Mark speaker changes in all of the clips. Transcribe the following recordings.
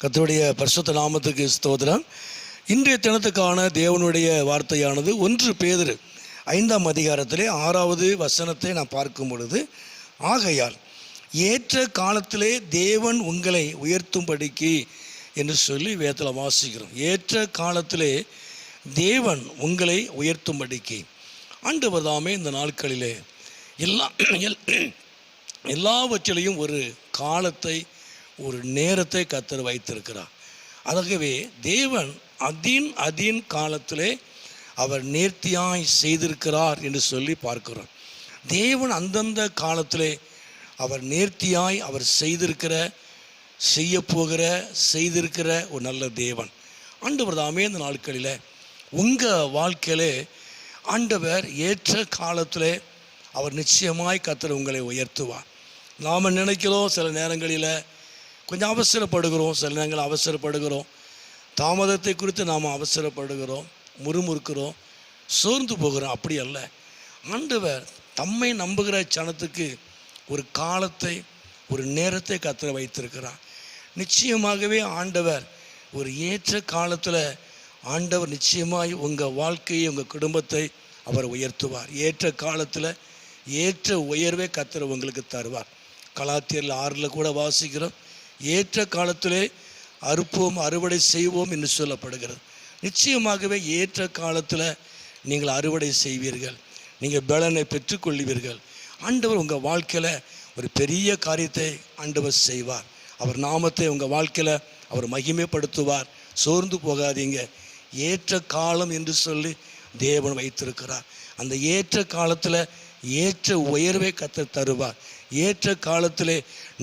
Speaker 1: கர்த்தருடைய பரிசுத்த நாமத்துக்கு ஸ்தோத்திரம். இன்றைய தினத்துக்கான தேவனுடைய வார்த்தையானது 1 பேதுரு 5ஆம் அதிகாரத்திலே 6வது வசனத்தை நான் பார்க்கும் பொழுது, ஆகையால் ஏற்ற காலத்திலே தேவன் உங்களை உயர்த்தும்படிக்கு என்று சொல்லி வேதத்தில் வாசிக்கிறோம். ஏற்ற காலத்திலே தேவன் உங்களை உயர்த்தும்படிக்கு ஆண்டவர் தாமே இந்த நாட்களிலே எல்லாவற்றிலையும் ஒரு காலத்தை, ஒரு நேரத்தை கர்த்தர் வைத்திருக்கிறார். ஆகவே தேவன் அதின் காலத்திலே அவர் நேர்த்தியாய் செய்திருக்கிறார் என்று சொல்லி பார்க்கிறோம். தேவன் அந்தந்த காலத்திலே அவர் நேர்த்தியாய் அவர் செய்திருக்கிற ஒரு நல்ல தேவன். ஆண்டவர் தாமே இந்த நாட்களில் உங்கள் வாழ்க்கையிலே ஆண்டவர் ஏற்ற காலத்திலே அவர் நிச்சயமாய் கர்த்தர் உங்களை உயர்த்துவார். நாம் நினைக்கிறோம், சில நேரங்களில் கொஞ்சம் அவசரப்படுகிறோம், சில நேரங்கள் அவசரப்படுகிறோம், தாமதத்தை குறித்து நாம் அவசரப்படுகிறோம், முறுமுறுக்கிறோம், சோர்ந்து போகிறோம். அப்படி அல்ல. ஆண்டவர் தம்மை நம்புகிற ஜனத்துக்கு ஒரு காலத்தை, ஒரு நேரத்தை கர்த்தர் வைத்திருக்கிறார். நிச்சயமாகவே ஆண்டவர் ஒரு ஏற்ற காலத்தில் ஆண்டவர் நிச்சயமாய் உங்கள் வாழ்க்கையை, உங்கள் குடும்பத்தை அவர் உயர்த்துவார். ஏற்ற காலத்தில் ஏற்ற உயர்வை கர்த்தர் உங்களுக்கு தருவார். கலாத்தியர் 6 கூட வாசிக்கிறோம், ஏற்ற காலத்திலே அறுப்போம் அறுவடை செய்வோம் என்று சொல்லப்படுகிறது. நிச்சயமாகவே ஏற்ற காலத்தில் நீங்கள் அறுவடை செய்வீர்கள், நீங்கள் பலனை பெற்றுக்கொள்வீர்கள். ஆண்டவர் உங்கள் வாழ்க்கையில் ஒரு பெரிய காரியத்தை ஆண்டவர் செய்வார். அவர் நாமத்தை உங்கள் வாழ்க்கையில் அவர் மகிமைப்படுத்துவார். சோர்ந்து போகாதீங்க. ஏற்ற காலம் என்று சொல்லி தேவன் வைத்திருக்கிறார். அந்த ஏற்ற காலத்தில் ஏற்ற உயர்வை கர்த்தர் தருவார். ஏற்ற காலத்திலே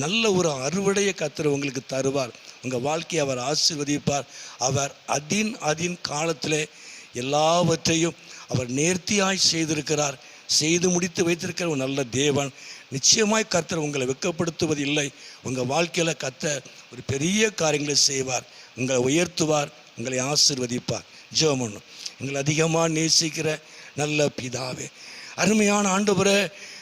Speaker 1: நல்ல ஒரு அறுவடையை கர்த்தர் உங்களுக்கு தருவார். உங்கள் வாழ்க்கையை அவர் ஆசீர்வதிப்பார். அவர் அதின் காலத்திலே எல்லாவற்றையும் அவர் நேர்த்தியாய் செய்திருக்கிறார். செய்து முடித்து வைத்திருக்கிற ஒரு நல்ல தேவன். நிச்சயமாய் கர்த்தர் உங்களை வெட்கப்படுத்துவது இல்லை. உங்கள் வாழ்க்கையில் கர்த்தர் ஒரு பெரிய காரியங்களை செய்வார், உங்களை உயர்த்துவார், உங்களை ஆசீர்வதிப்பார். ஜெபம் பண்ணும். எங்களை அதிகமாக நேசிக்கிற நல்ல பிதாவே, அருமையான ஆண்டவரே,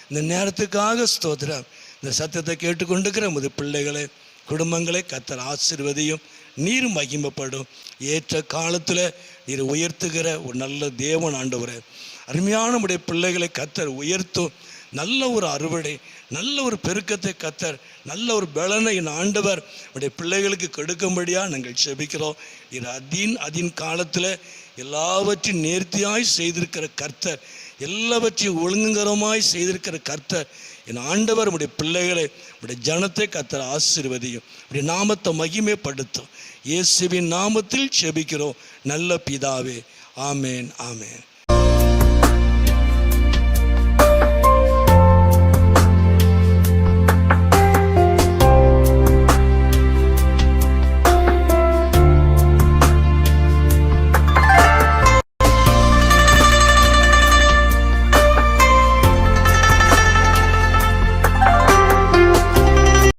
Speaker 1: இந்த நேரத்துக்காக ஸ்தோத்திரம். இந்த சத்தத்தை கேட்டுக்கொண்டிருக்கிற உமது பிள்ளைகளை, குடும்பங்களை கர்த்தர் ஆசீர்வதியும், நீர் மகிமைப்படும். ஏற்ற காலத்தில் நீர் உயர்த்துகிற ஒரு நல்ல தேவன் ஆண்டவரே. அருமையான உடைய பிள்ளைகளை கர்த்தர் உயர்த்தும். நல்ல ஒரு அறுவடை, நல்ல ஒரு பெருக்கத்தை கர்த்தர், நல்ல ஒரு பலனை ஆண்டவர் உடைய பிள்ளைகளுக்கு கொடுக்கும்படியாக நாங்கள் செபிக்கிறோம். இது அதின் காலத்தில் எல்லாவற்றையும் நேர்த்தியாய் செய்திருக்கிற கர்த்தர், எல்லாவற்றையும் ஒழுங்குகரமாய் செய்திருக்கிற கர்த்தர், என் ஆண்டவர் உடைய பிள்ளைகளை, உடைய ஜனத்தை கர்த்தர் ஆசீர்வதியும், உடைய நாமத்தை மகிமைப்படுத்தும். இயேசுவின் நாமத்தில் செபிக்கிறோம் நல்ல பிதாவே. ஆமேன், ஆமேன்.